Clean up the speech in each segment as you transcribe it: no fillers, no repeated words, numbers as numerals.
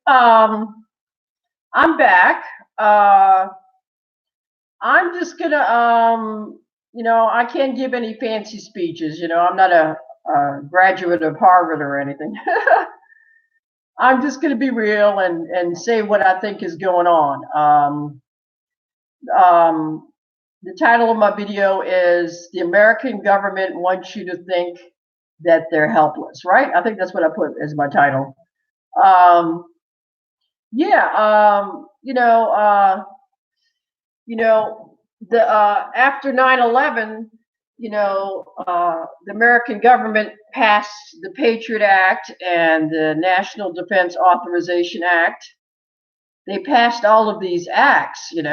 Um, I'm back. Uh, I'm just gonna, I can't give any fancy speeches. I'm not a graduate of Harvard or anything. I'm just gonna be real and say what I think is going on. Um, the title of my video is "The American Government Wants You to Think That They're Helpless." Right? I think that's what I put as my title. Um, yeah. You know, the after 9/11, the American government passed the Patriot Act and the National Defense Authorization Act. They passed all of these acts, and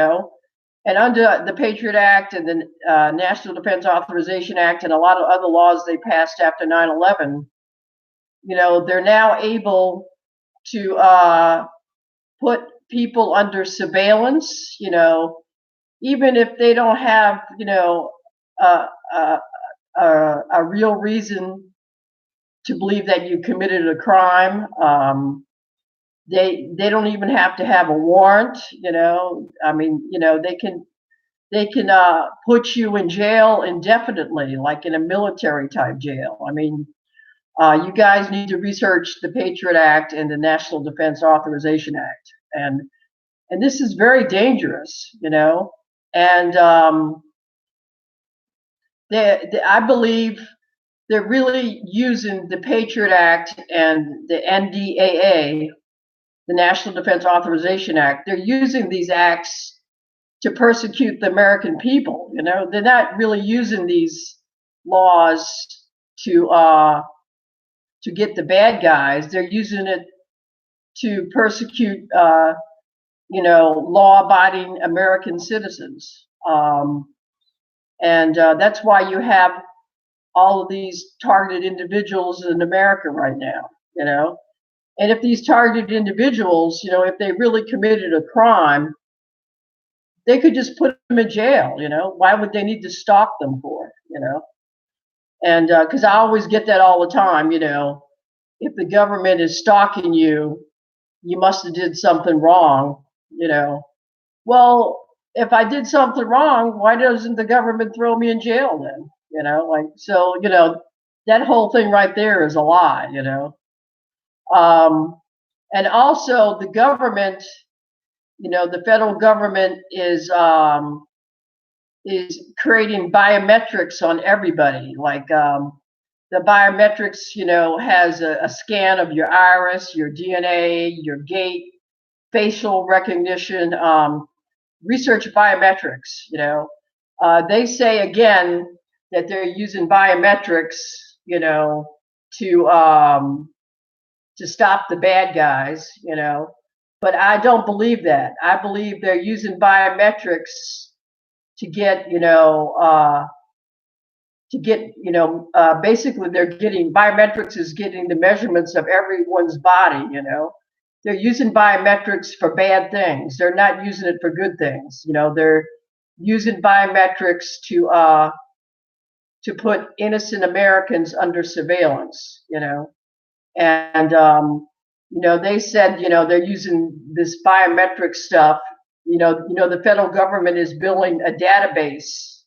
under the Patriot Act and the National Defense Authorization Act and a lot of other laws they passed after 9/11, they're now able to put people under surveillance, even if they don't have, a, a, a real reason to believe that you committed a crime. They don't even have to have a warrant. I mean, they can put you in jail indefinitely, like in a military type jail. I mean, you guys need to research the Patriot Act and the National Defense Authorization Act, and this is very dangerous, and I believe they're really using the Patriot Act and the NDAA, the National Defense Authorization Act. They're using these acts to persecute the American people. They're not really using these laws to get the bad guys. They're using it to persecute, law-abiding American citizens. And that's why you have all of these targeted individuals in America right now, And if these targeted individuals, if they really committed a crime, they could just put them in jail, Why would they need to stalk them for? And because I always get that all the time, if the government is stalking you, you must have did something wrong, Well, if I did something wrong, why doesn't the government throw me in jail then? That whole thing right there is a lie, Um, and also the government, the federal government is creating biometrics on everybody. Like the biometrics, has a scan of your iris, your DNA, your gait, facial recognition. Research biometrics. They say again that they're using biometrics, to stop the bad guys, But I don't believe that. I believe they're using biometrics to get, basically they're getting biometrics is getting the measurements of everyone's body, They're using biometrics for bad things. They're not using it for good things. They're using biometrics to put innocent Americans under surveillance, And they said, they're using this biometric stuff. The federal government is building a database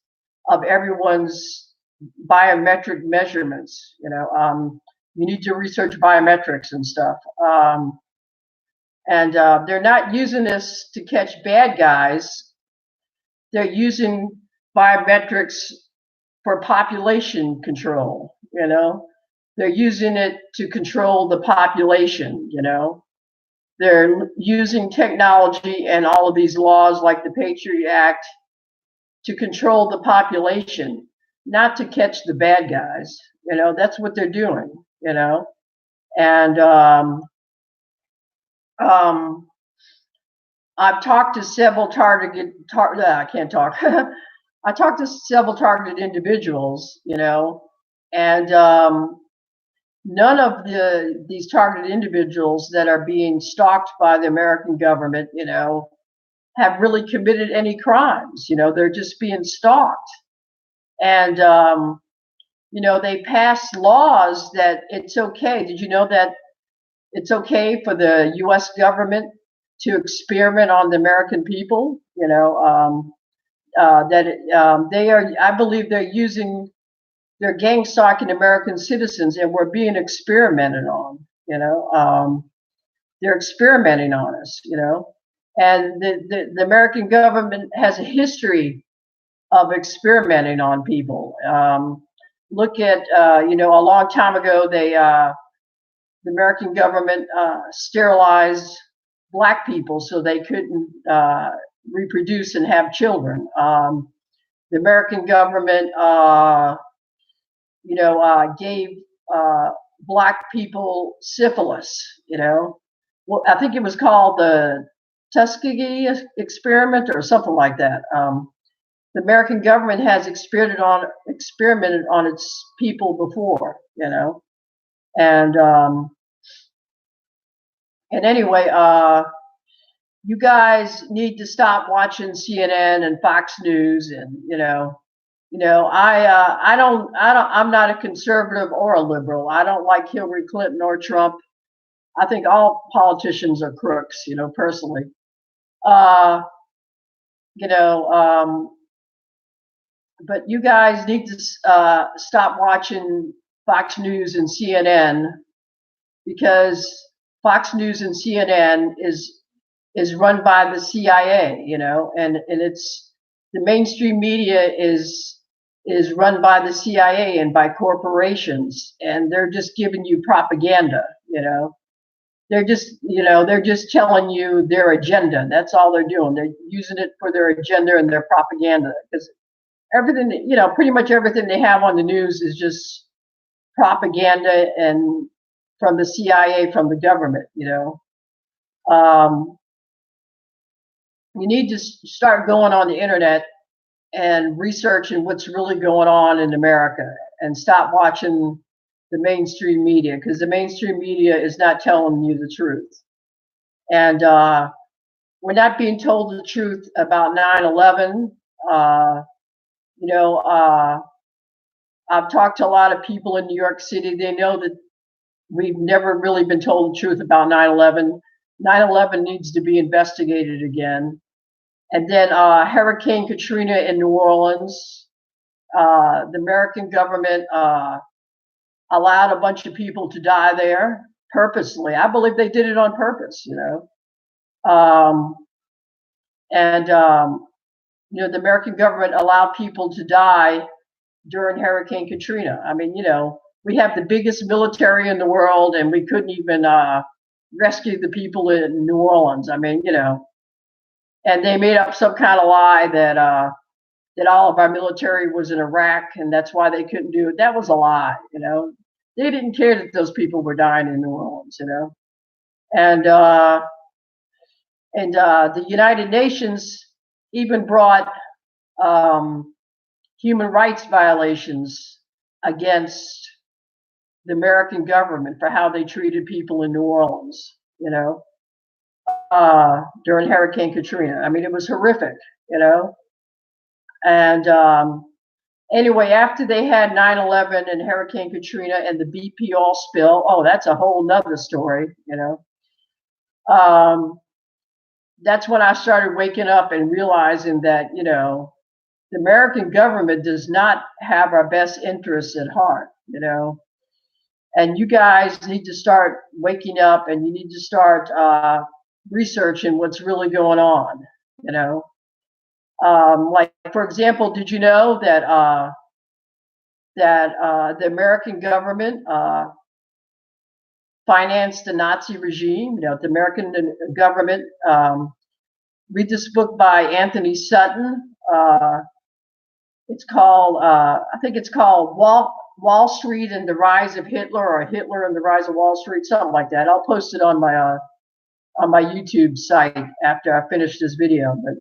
of everyone's biometric measurements. You need to research biometrics and stuff. And they're not using this to catch bad guys. They're using biometrics for population control. They're using it to control the population. They're using technology and all of these laws like the Patriot Act to control the population, not to catch the bad guys. That's what they're doing. And I've talked to several I can't talk. I talked to several targeted individuals, and none of these targeted individuals that are being stalked by the American government, have really committed any crimes. They're just being stalked. And they passed laws that it's okay. Did you know that it's okay for the U.S. government to experiment on the American people. They are. I believe they're using. They're gang stalking American citizens, and we're being experimented on. They're experimenting on us. And the American government has a history of experimenting on people. Look at a long time ago, the American government sterilized black people so they couldn't reproduce and have children. The American government, gave black people syphilis. Well, I think it was called the Tuskegee experiment or something like that. The American government has experimented on its people before, and anyway, you guys need to stop watching CNN and Fox News, and I'm not a conservative or a liberal. I don't like Hillary Clinton or Trump. I think all politicians are crooks, personally. Uh, you know, but you guys need to stop watching Fox News and CNN, because Fox News and CNN is run by the CIA, and it's the mainstream media is run by the CIA and by corporations, and they're just giving you propaganda. They're just telling you their agenda. That's all they're doing. They're using it for their agenda and their propaganda, because everything, pretty much everything they have on the news is just propaganda, and from the CIA, from the government. You need to start going on the internet and researching what's really going on in America, and stop watching the mainstream media, because the mainstream media is not telling you the truth. And we're not being told the truth about 9/11. I've talked to a lot of people in New York City. They know that we've never really been told the truth about 9/11. 9/11 needs to be investigated again. And then Hurricane Katrina in New Orleans. The American government allowed a bunch of people to die there purposely. I believe they did it on purpose, the American government allowed people to die during Hurricane Katrina. I mean, we have the biggest military in the world, and we couldn't even rescue the people in New Orleans. I mean, and they made up some kind of lie that all of our military was in Iraq, and that's why they couldn't do it. That was a lie. They didn't care that those people were dying in New Orleans. And the United Nations even brought human rights violations against the American government for how they treated people in New Orleans, during Hurricane Katrina. I mean, it was horrific, And anyway, after they had 9/11 and Hurricane Katrina and the BP oil spill, oh, that's a whole nother story, That's when I started waking up and realizing that, the American government does not have our best interests at heart, And you guys need to start waking up, and you need to start researching what's really going on, Like, for example, did you know that the American government financed the Nazi regime? The American government. Read this book by Anthony Sutton. It's called, I think it's called Wall Street and the Rise of Hitler, or Hitler and the Rise of Wall Street, something like that. I'll post it on my YouTube site after I finish this video. But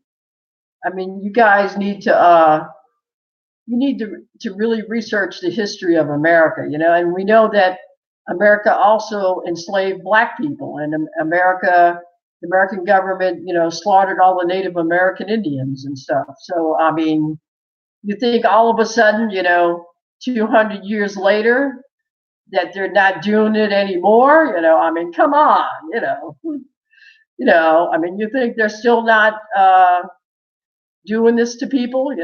I mean, you guys need to really research the history of America, and we know that America also enslaved black people, and the American government, slaughtered all the Native American Indians and stuff. So, I mean, you think all of a sudden, 200 years later, that they're not doing it anymore. I mean, come on. I mean, you think they're still not doing this to people?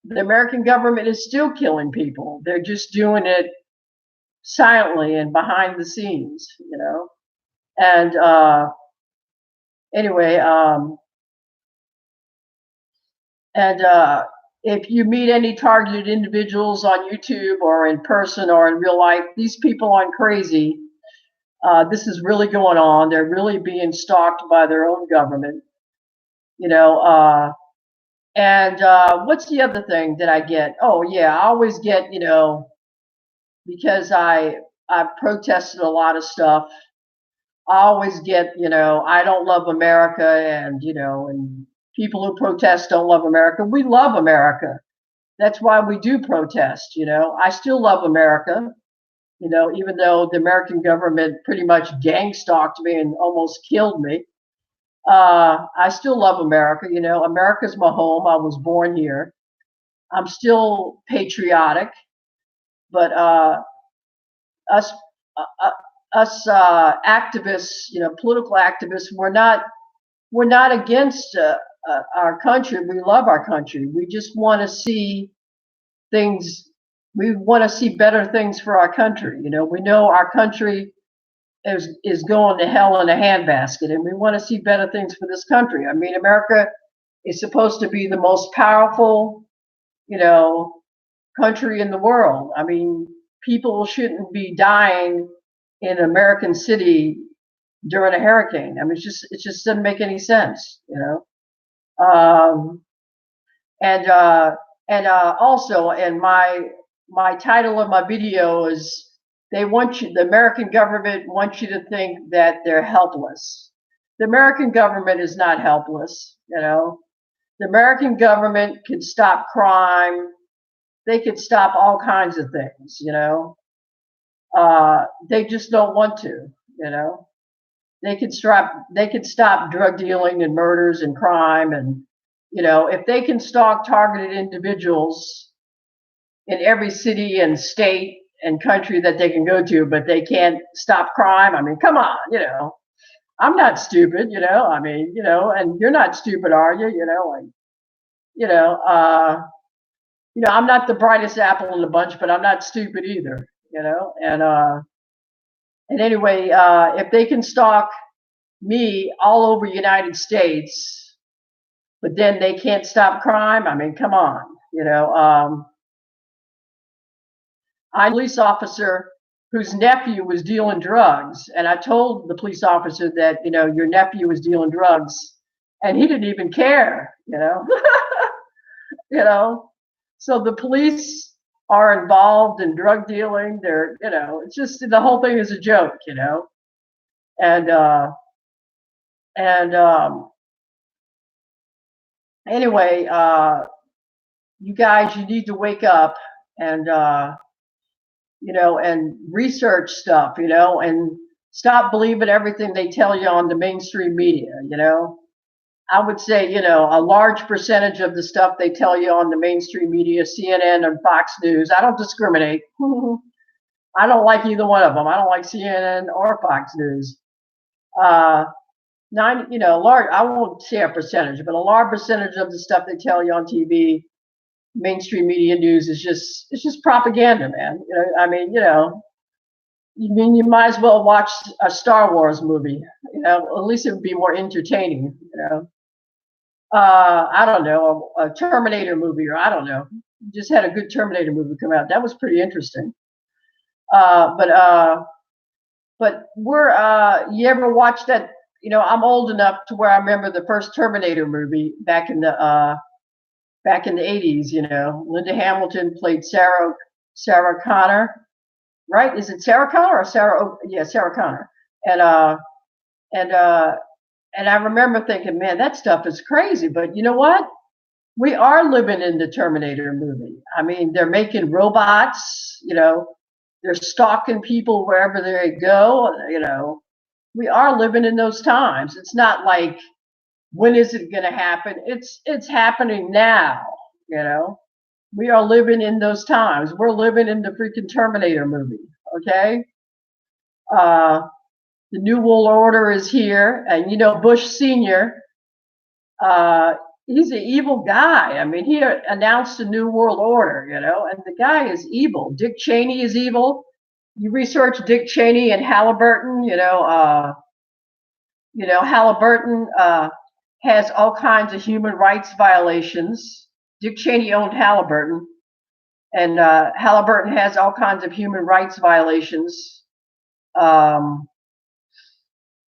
The American government is still killing people. They're just doing it silently and behind the scenes. And anyway, and if you meet any targeted individuals on YouTube or in person or in real life, these people aren't crazy. This is really going on. They're really being stalked by their own government. You know, and what's the other thing that I get? Oh yeah, I always get, because I've protested a lot of stuff. I always get, I don't love America, and people who protest don't love America. We love America. That's why we do protest. I still love America. Even though the American government pretty much gang stalked me and almost killed me. I still love America. America's my home. I was born here. I'm still patriotic, but us activists, political activists, we're not against our country. We love our country. We just want to see things. We want to see better things for our country. We know our country is going to hell in a handbasket, and we want to see better things for this country. I mean, America is supposed to be the most powerful, country in the world. I mean, people shouldn't be dying in an American city during a hurricane. I mean, it just doesn't make any sense. Um, and also, and my title of my video is, the American government wants you to think that they're helpless. The American government is not helpless. The American government can stop crime. They could stop all kinds of things. They just don't want to. They could stop drug dealing and murders and crime, and if they can stalk targeted individuals in every city and state and country that they can go to, but they can't stop crime. I mean, come on. I'm not stupid. I mean, and you're not stupid, are you? You know, uh, I'm not the brightest apple in the bunch, but I'm not stupid either. And anyway, if they can stalk me all over the United States, but then they can't stop crime. I mean, come on. I'm a police officer whose nephew was dealing drugs, and I told the police officer that your nephew was dealing drugs, and he didn't even care. So the police are involved in drug dealing. They're, it's just, the whole thing is a joke. And and anyway, you guys, you need to wake up and and research stuff, and stop believing everything they tell you on the mainstream media. I would say, a large percentage of the stuff they tell you on the mainstream media, CNN and Fox News, I don't discriminate. I don't like either one of them. I don't like CNN or Fox News. Large, I won't say a percentage, but a large percentage of the stuff they tell you on TV, mainstream media news, it's just propaganda, man. I mean, you might as well watch a Star Wars movie. At least it would be more entertaining. I don't know, a Terminator movie, or I don't know. Just had a good Terminator movie come out. That was pretty interesting. But you ever watch that? I'm old enough to where I remember the first Terminator movie back in the 80s. Linda Hamilton played Sarah Connor, right? Is it Sarah Connor or Sarah? Yeah, Sarah Connor. And I remember thinking, man, that stuff is crazy. But you know what? We are living in the Terminator movie. I mean, they're making robots. They're stalking people wherever they go. We are living in those times. It's not like, when is it going to happen? It's happening now. We are living in those times. We're living in the freaking Terminator movie. Okay. Uh, the New World Order is here, and Bush Senior. Uh, he's an evil guy. I mean, he announced a New World Order, and the guy is evil. Dick Cheney is evil. You research Dick Cheney and Halliburton, Halliburton has all kinds of human rights violations. Dick Cheney owned Halliburton, and Halliburton has all kinds of human rights violations. Um,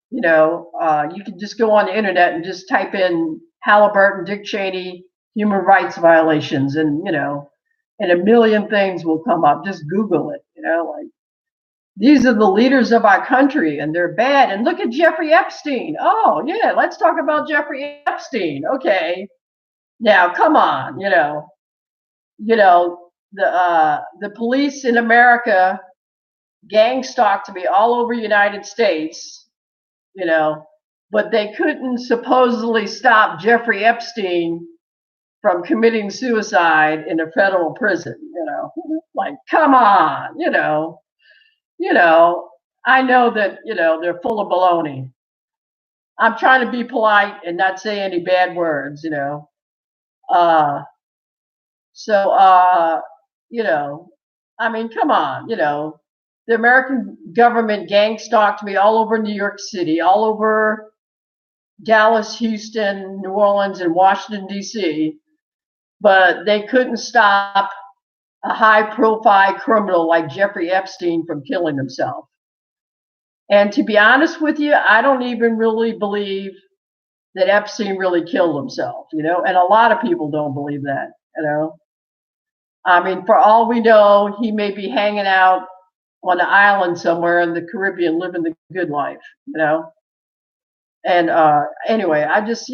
you can just go on the internet and just type in Halliburton, Dick Cheney, human rights violations, and a million things will come up. Just Google it, like these are the leaders of our country and they're bad. And look at Jeffrey Epstein. Oh, yeah, let's talk about Jeffrey Epstein. Okay. Now, come on, the police in America gang stalked me all over the United States, but they couldn't supposedly stop Jeffrey Epstein from committing suicide in a federal prison, like, come on, I know that, they're full of baloney. I'm trying to be polite and not say any bad words, Uh, so, I mean, come on, the American government gang stalked me all over New York City, all over Dallas, Houston, New Orleans, and Washington, D.C., but they couldn't stop a high-profile criminal like Jeffrey Epstein from killing himself. And to be honest with you, I don't even really believe that Epstein really killed himself, and a lot of people don't believe that, I mean, for all we know, he may be hanging out on an island somewhere in the Caribbean living the good life, And anyway, I just,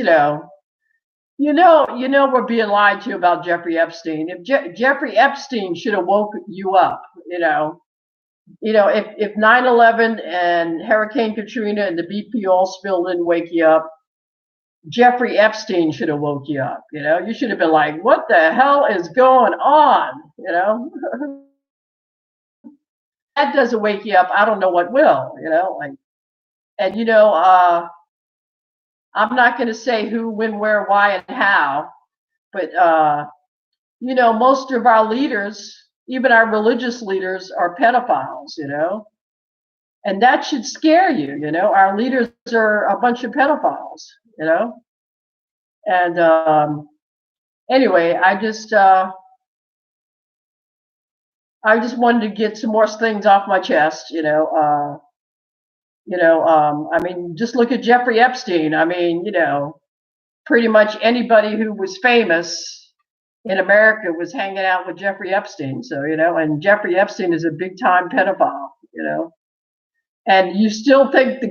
we're being lied to about Jeffrey Epstein. If Jeffrey Epstein should have woke you up, if 9/11 and Hurricane Katrina and the BP oil spill didn't wake you up, Jeffrey Epstein should have woke you up. You should have been like, what the hell is going on? That doesn't wake you up. I don't know what will, like, and I'm not going to say who, when, where, why, and how, but most of our leaders, even our religious leaders, are pedophiles, and that should scare you. Our leaders are a bunch of pedophiles, and anyway, I just wanted to get some more things off my chest, I mean, just look at Jeffrey Epstein. I mean, pretty much anybody who was famous in America was hanging out with Jeffrey Epstein. So, and Jeffrey Epstein is a big time pedophile, and you still think the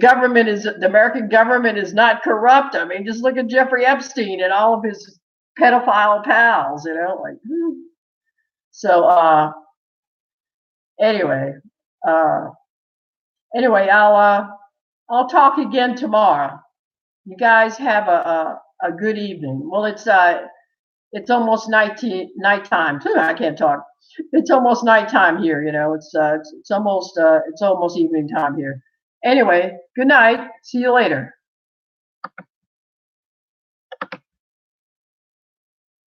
American government is not corrupt. I mean, just look at Jeffrey Epstein and all of his pedophile pals, like, so, anyway, I'll talk again tomorrow. You guys have a good evening. Well, it's almost nighttime too. I can't talk. It's almost nighttime here. It's almost evening time here. Anyway, good night. See you later.